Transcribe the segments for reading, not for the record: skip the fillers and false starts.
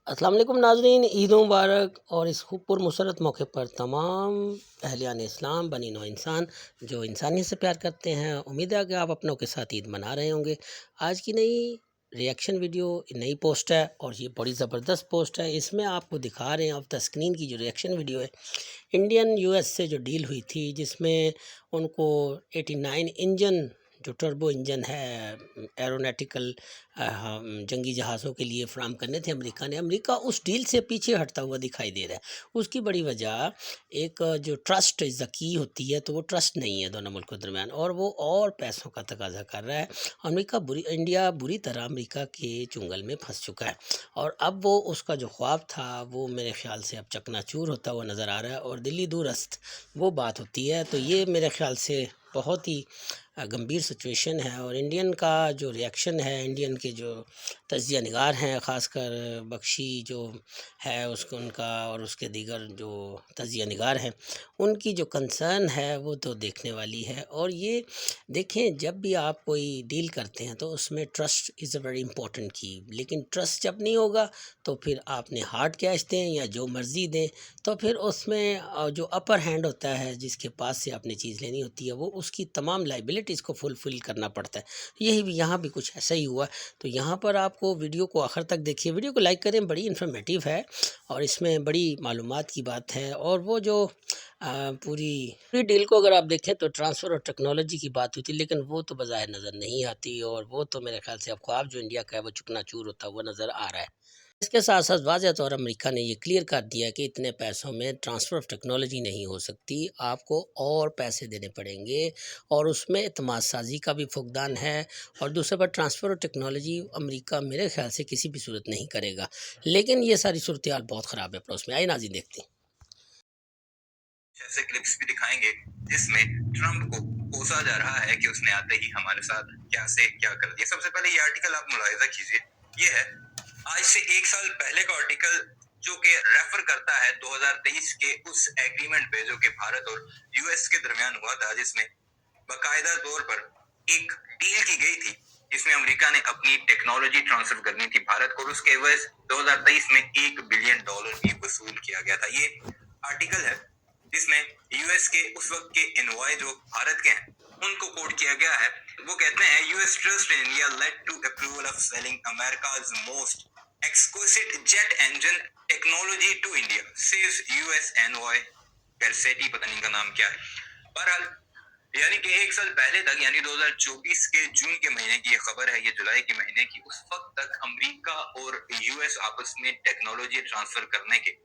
अस्सलाम वालेकुम नाज़रीन, ईद मुबारक। और इस खूब पुरमसरत मौके पर तमाम अहलियान इस्लाम बनी नौ इंसान जो इंसानियत से प्यार करते हैं, उम्मीद है कि आप अपनों के साथ ईद मना रहे होंगे। आज की नई रिएक्शन वीडियो, नई पोस्ट है और ये बड़ी ज़बरदस्त पोस्ट है। इसमें आपको दिखा रहे हैं ऑफ द स्क्रीन की जो रिएक्शन वीडियो है, इंडियन यूएस से जो डील हुई थी, जिसमें उनको 89 इंजन, जो टर्बो इंजन है एरोनॉटिकल जंगी जहाज़ों के लिए फ़राहम करने थे अमेरिका ने। अमेरिका उस डील से पीछे हटता हुआ दिखाई दे रहा है। उसकी बड़ी वजह एक जो ट्रस्ट इज़ द की होती है, तो वो ट्रस्ट नहीं है दोनों मुल्कों के दरमियान, और वो और पैसों का तकाजा कर रहा है। इंडिया बुरी तरह अमेरिका के चुंगल में फंस चुका है, और अब वो उसका जो ख्वाब था वो मेरे ख्याल से अब चकनाचूर होता हुआ नज़र आ रहा है, और दिल्ली दूरस्त वो बात होती है। तो ये मेरे ख्याल से बहुत ही गंभीर सिचुएशन है। और इंडियन का जो रिएक्शन है, इंडियन के जो तजिया निगार हैं, ख़ासकर बख्शी जो है उसको, उनका और उसके दीगर जो तजिया निगार हैं, उनकी जो कंसर्न है वो तो देखने वाली है। और ये देखें, जब भी आप कोई डील करते हैं तो उसमें trust is a very important की। लेकिन ट्रस्ट जब नहीं होगा तो फिर आपने हार्ड कैश दें या जो मर्ज़ी दें, तो फिर उसमें जो अपर हैंड होता है, जिसके पास से आपने चीज़ लेनी होती है, वो उसकी तमाम लाइबिलिटीज़ को फुलफ़िल करना पड़ता है। यही भी यहाँ भी कुछ ऐसा ही हुआ। तो यहाँ पर आपको वीडियो को आखिर तक देखिए, वीडियो को लाइक करें, बड़ी इन्फॉर्मेटिव है और इसमें बड़ी मालूमात की बात है। और वो जो पूरी पूरी डील को अगर आप देखें तो ट्रांसफ़र और टेक्नोलॉजी की बात हुई थी, लेकिन वो तो बज़ाहिर नज़र नहीं आती, और वो तो मेरे ख़्याल से अब ख्वाब जो इंडिया का है वो चकनाचूर होता हुआ नज़र आ रहा है। इसके साथ-साथ वाज़ह तौर अमेरिका ने ये क्लियर कर दिया कि इतने पैसों में ट्रांसफ़र ऑफ टेक्नोलॉजी नहीं हो सकती, आपको और पैसे देने पड़ेंगे, और उसमें एतमाद साज़ी का भी फुक़दान है। और दूसरे पर ट्रांसफ़र ऑफ टेक्नोलॉजी अमेरिका मेरे ख़्याल से किसी भी सूरत नहीं करेगा। लेकिन ये सारी सूरत-ए-हाल बहुत ख़राब है पड़ोस में। आइए नाज़रीन देखते हैं। ऐसे क्लिप्स भी दिखाएंगे जिसमें ट्रंप को कोसा जा रहा है कि उसने आते ही हमारे साथ क्या से क्या कर दिया। सबसे पहले ये आर्टिकल आप मुलाहिजा कीजिए, ये है आज से एक साल पहले का आर्टिकल जो कि रेफर करता है 2023 के उस एग्रीमेंट पे जो कि भारत और यूएस के दरमियान हुआ था, जिसमें बाकायदा तौर पर एक डील की गई थी जिसमें अमेरिका ने अपनी टेक्नोलॉजी ट्रांसफर करनी थी भारत को, और उसके एवज 2023 में $1 बिलियन भी वसूल किया गया था। ये आर्टिकल है जिसमें यूएस के उस वक्त के एनवॉय जो भारत के हैं उनको कोट किया गया है। वो कहते हैं US trust in India led to approval of selling America's most exclusive jet engine technology to India, says US envoy Garcetti, पता नहीं का नाम क्या है। बहरहाल यानी कि एक साल पहले तक, यानी 2024 के जून के महीने की ये खबर है, ये जुलाई के महीने की, उस वक्त तक अमेरिका और यूएस आपस में टेक्नोलॉजी ट्रांसफर करने के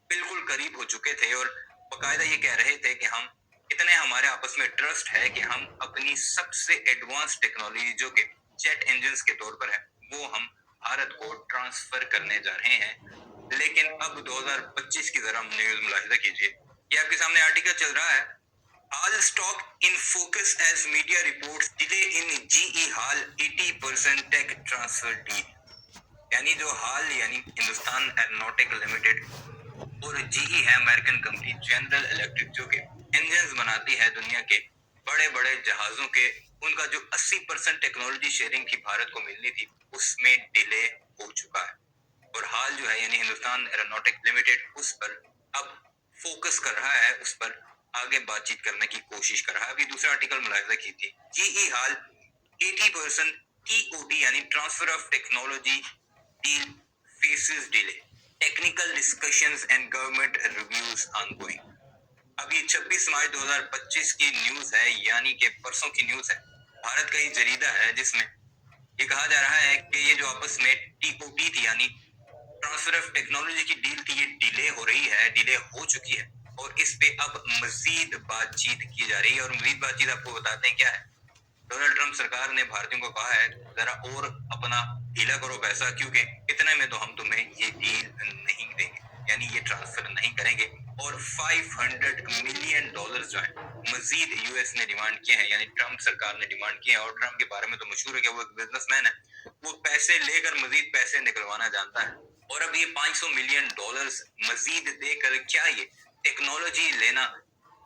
बिल्कुल करीब हो चुके थे, और बाकायदा ये कह रहे थे कि हम इतने हमारे आपस में ट्रस्ट है कि हम अपनी सबसे एडवांस टेक्नोलॉजी जो कि जेट इंजन्स के तौर पर है वो हम भारत को ट्रांसफर करने जा रहे हैं। लेकिन अब 2025 की जरा न्यूज मुलाहिजा कीजिए, ये आपके सामने आर्टिकल चल रहा है। All stock in focus as media reports delay in GE HAL 80% tech transfer deal. यानी जो हाल यानी हिंदुस्तान एरोनॉटिक लिमिटेड और जीई है अमेरिकन कंपनी जनरल इलेक्ट्रिक जो कि इंजन बनाती है दुनिया के बड़े बड़े जहाजों के, उनका जो 80% टेक्नोलॉजी शेयरिंग की भारत को मिलनी थी उसमें डिले हो चुका है। और हाल जो है यानी हिंदुस्तान एरोनॉटिक लिमिटेड उस पर अब फोकस कर रहा है, उस पर आगे बातचीत करने की कोशिश कर रहा है। अभी दूसरा आर्टिकल मुलाहिजा कीजिए, जीई हाल 80% टीओटी यानी transfer of technology deal faces delay, technical discussions and government reviews ongoing. अब ये 26 मार्च 2025 की न्यूज है, यानी कि परसों की न्यूज है। भारत का ही जरीदा है जिसमें ये कहा जा रहा है कि ये जो आपस में टीओटी थी यानी ट्रांसफर ऑफ टेक्नोलॉजी की डील थी, ये डिले हो रही है, डिले हो चुकी है, और इस पे अब मजीद बातचीत की जा रही है। और मजीद बातचीत आपको बताते हैं क्या है। डोनाल्ड ट्रंप सरकार ने भारतीयों को कहा है जरा और अपना ढीला करो पैसा, क्योंकि इतने में तो हम तुम्हें ये डील नहीं देंगे, यानी ये ट्रांसफर नहीं करेंगे। और $500 मिलियन जो है मजीद यूएस ने डिमांड किए हैं, यानी ट्रंप सरकार ने डिमांड किए हैं। और ट्रंप के बारे में तो मशहूर है कि वो एक बिजनेसमैन है, वो पैसे लेकर मजीद पैसे निकलवाना जानता है। और अब ये $500 मिलियन मजीद देकर क्या ये टेक्नोलॉजी लेना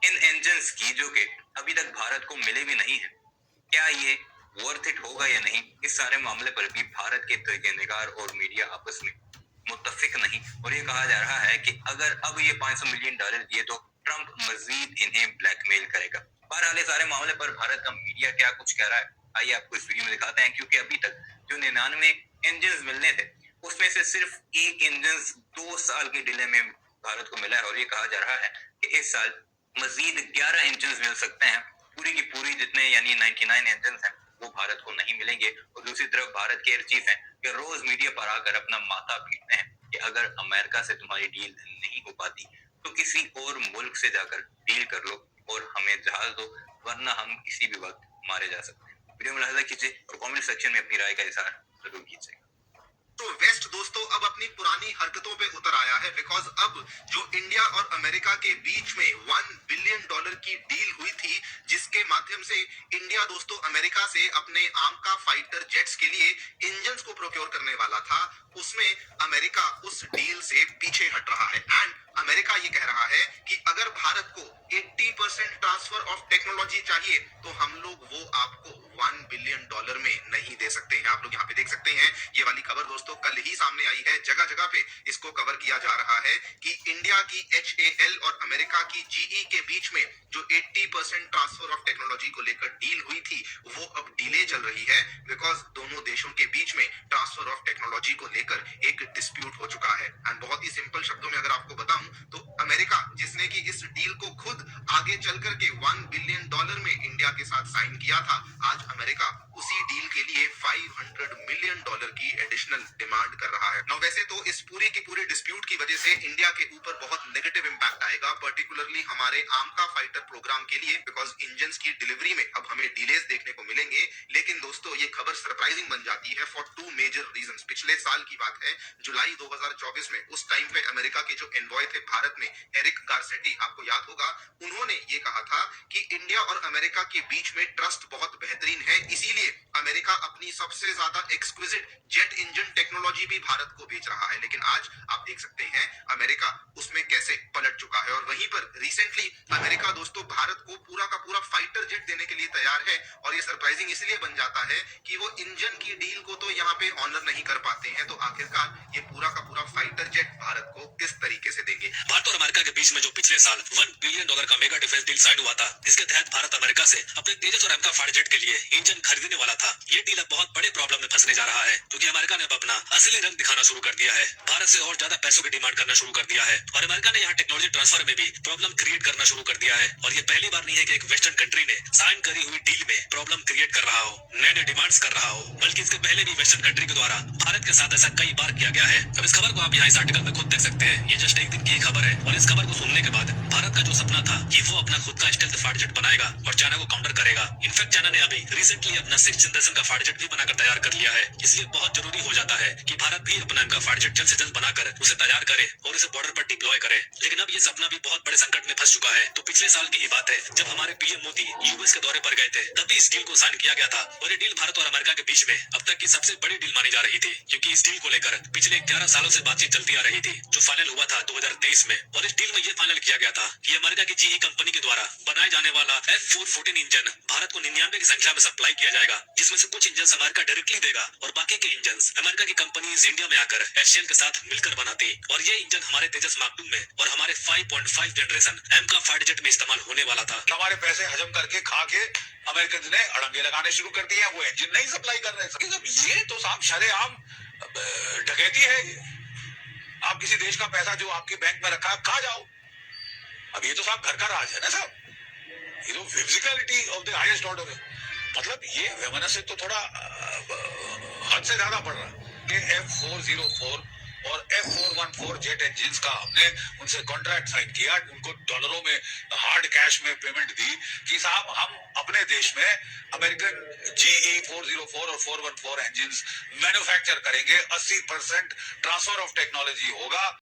इन इंजन की जो कि अभी तक भारत को मिले भी नहीं है, क्या ये वर्थ इट होगा या नहीं, इस सारे मामले पर भी भारत के तर्जनिगार और मीडिया आपस में मुत्तफिक नहीं, और ये कहा जा रहा है कि अगर अब ये $500 मिलियन दिए तो ट्रंप मजीद इन्हें ब्लैकमेल करेगा। बहरहाल सारे मामले पर भारत का मीडिया क्या कुछ कह रहा है, आइए आपको इस वीडियो में दिखाते हैं। क्योंकि अभी तक जो 99 इंजन मिलने थे उसमें से सिर्फ एक इंजन 2 साल के डिले में भारत को मिला है, और ये कहा जा रहा है कि इस साल मजीद 11 इंजन मिल सकते हैं। पूरी की पूरी जितने यानी 99 इंजन हैं वो भारत को नहीं मिलेंगे। और दूसरी तरफ भारत के एयर चीफ हैं कि रोज मीडिया पर आकर अपना माथा पीटते हैं कि अगर अमेरिका से तुम्हारी डील नहीं हो पाती तो किसी और मुल्क से जाकर डील कर लो और हमें जहाज दो, वरना हम किसी भी वक्त मारे जा सकते हैं। वीडियो में मुलाहिजा कीजिए और कमेंट सेक्शन में अपनी राय का इजहार जरूर कीजिएगा। तो वेस्ट दोस्तों अब अपनी पुरानी हरकतों पे उतर आया है, बिकॉज अब जो इंडिया और अमेरिका के बीच में $1 बिलियन की डील हुई थी, जिसके माध्यम से इंडिया दोस्तों अमेरिका से अपने आमका फाइटर जेट्स के लिए इंजन्स को प्रोक्योर करने वाला था, उसमें अमेरिका उस डील से पीछे हट रहा है। एंड अमेरिका ये कह रहा है कि अगर भारत को 80% ट्रांसफर ऑफ टेक्नोलॉजी चाहिए तो हम लोग वो आपको $1 बिलियन में नहीं दे सकते हैं। आप लोग यहाँ पे देख सकते हैं, ये वाली खबर दोस्तों कल ही सामने आई है। जगह जगह पे इसको कवर किया जा रहा है कि इंडिया की HAL और अमेरिका की GE के बीच में जो 80% ट्रांसफर ऑफ टेक्नोलॉजी को लेकर डील हुई थी वो अब डिले चल रही है, बिकॉज दोनों देशों के बीच में ट्रांसफर ऑफ टेक्नोलॉजी को लेकर एक डिस्प्यूट हो चुका है। एंड बहुत ही सिंपल शब्दों में अगर आपको बताऊं तो अमेरिका जिसने की इस डील को खुद आगे चल करके $1 बिलियन में इंडिया के साथ साइन किया था, आज अमेरिका उसी डील के लिए $500 मिलियन की एडिशनल डिमांड कर रहा है। नाउ वैसे तो इस पूरे की पूरे डिस्प्यूट की वजह से इंडिया के ऊपर बहुत नेगेटिव इंपैक्ट आएगा, पर्टिकुलरली हमारे आमका फाइटर प्रोग्राम के लिए, बिकॉज इंजन्स की डिलीवरी में अब हमें डिलेज देखने को मिलेंगे। लेकिन दोस्तों ये खबर सरप्राइजिंग बन जाती है फॉर 2 मेजर रीजंस। पिछले साल की बात है, जुलाई 2024 में, उस टाइम पे अमेरिका के जो एनवॉय थे भारत में, एरिक गारसेटी, आपको याद होगा, उन्होंने ये कहा था कि इंडिया और अमेरिका के बीच में ट्रस्ट बहुत बेहतरीन है, इसीलिए अमेरिका अपनी सबसे ज्यादा एक्सक्विजिट जेट इंजन टेक्नोलॉजी भी भारत को बेच रहा है। लेकिन आज आप देख सकते हैं अमेरिका उसमें कैसे पलट चुका है। और वहीं पर रिसेंटली अमेरिका दोस्तों भारत को पूरा का पूरा फाइटर जेट देने के लिए तैयार है। और ये सरप्राइजिंग इसलिए बन जाता है कि वो इंजन की डील को तो यहाँ पे ऑनर नहीं कर पाते हैं, तो आखिरकार ये पूरा का पूरा फाइटर जेट भारत को किस तरीके से देंगे। भारत और अमेरिका के बीच में जो पिछले साल $1 बिलियन का मेगा डिफेंस डील साइन हुआ था, जिसके तहत भारत अमेरिका से अपने तेजस और एमका फाइटर जेट के लिए इंजन खरीदने वाला था, ये डील अब बहुत बड़े प्रॉब्लम में फंसने जा रहा है, क्योंकि अमेरिका ने अब अपना असली रंग दिखाना शुरू कर दिया है, भारत से और ज्यादा पैसों की डिमांड करना शुरू कर दिया है। और अमेरिका ने यहाँ टेक्नोलॉजी ट्रांसफर में भी प्रॉब्लम क्रिएट करना शुरू कर दिया है। और ये पहली बार नहीं है कि एक वेस्टर्न कंट्री ने साइन करी हुई डील में प्रॉब्लम क्रिएट कर रहा हो, नए नए डिमांड्स कर रहा हो, बल्कि इसके पहले भी वेस्टर्न कंट्री के द्वारा भारत के साथ ऐसा कई बार किया गया है। अब इस खबर को आप यहाँ इस आर्टिकल में खुद देख सकते हैं, ये जस्ट एक दिन की खबर है। और इस खबर को सुनने के बाद भारत का जो सपना था कि वो अपना खुद का स्टेल्थ फाइटर जेट बनाएगा और चाइना को काउंटर करेगा, इनफैक्ट चाइना ने अभी रिसेंटली अपना 6th जनरेशन का फाइटर जेट भी बनाकर तैयार कर लिया है। इसलिए बहुत जरूरी हो जाता है कि भारत भी अपना इनका फाइटर जेट जल्द से जल्द बनाकर उसे तैयार करे और इसे बॉर्डर पर डिप्लॉय करे। लेकिन अब ये सपना भी बहुत बड़े संकट में फंस चुका है। तो पिछले साल की ही बात है, जब हमारे पीएम मोदी यूएस के दौरे पर गए थे, तभी इस डील को साइन किया गया था। और ये डील भारत और अमेरिका के बीच में अब तक की सबसे बड़ी डील मानी जा रही थी, क्योंकि इस डील को लेकर पिछले 11 सालों से बातचीत चलती आ रही थी, जो फाइनल हुआ था 2023 में। और इस डील में ये फाइनल किया गया था कि अमेरिका की GE कंपनी के द्वारा बनाए जाने वाला F414 इंजन भारत को 99 की संख्या में सप्लाई किया जाएगा, जिसमें से कुछ इंजन अमेरिका डायरेक्टली देगा और बाकी के इंजन अमेरिका की कंपनीज इंडिया में आकर HAL के साथ मिलकर बनाती। और ये इंजन हमारे तेजस मार्क 2 में और हमारे 5.5 जनरेशन एमका फाइटर जेट में इस्तेमाल होने वाला था। हमारे पैसे हजम करके खा के अमेरिकन ने अड़ंगे लगाने शुरू कर दिए हैं, वो इंजन नहीं सप्लाई कर रहे हैं। ये तो साहब शरेआम डकैती है। आप किसी देश का पैसा जो आपके बैंक में रखा है खा जाओ। अब ये तो साहब घर का राज है ना साहब, ये तो visibility of the highest order है। मतलब ये वैमनस्य तो थोड़ा हद से ज्यादा पड़ रहा है कि F404 और F414 जेट इंजिन्स का हमने उनसे कॉन्ट्रैक्ट साइन किया, उनको डॉलरों में हार्ड कैश में पेमेंट दी कि साहब हम अपने देश में अमेरिकन GE 404 और 414 इंजिन्स मैन्युफैक्चर करेंगे, 80% ट्रांसफर ऑफ टेक्नोलॉजी होगा।